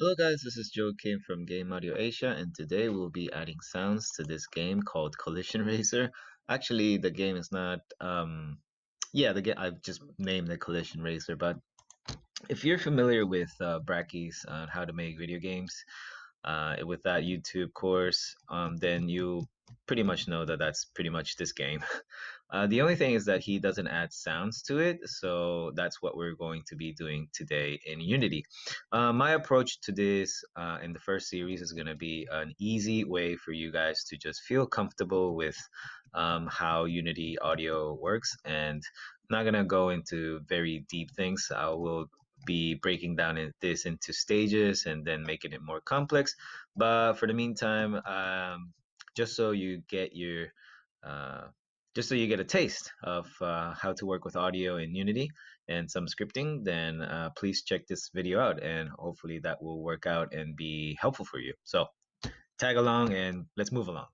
Hello guys, this is Joe Kim from Game Audio Asia, and today we'll be adding sounds to this game called Collision Racer. Actually, the game is not yeah, the game I've just named it Collision Racer, but if you're familiar with Brackeys on how to make video games, with that YouTube course, then you pretty much know that that's pretty much this game. The only thing is that he doesn't add sounds to it, so that's what we're going to be doing today in Unity. My approach to this in the first series is going to be an easy way for you guys to just feel comfortable with how Unity audio works, and I'm not going to go into very deep things. I will be breaking down this into stages and then making it more complex. But for the meantime, just so you get your uh, just so you get a taste of how to work with audio in Unity and some scripting, then please check this video out, and hopefully that will work out and be helpful for you. So tag along and let's move along.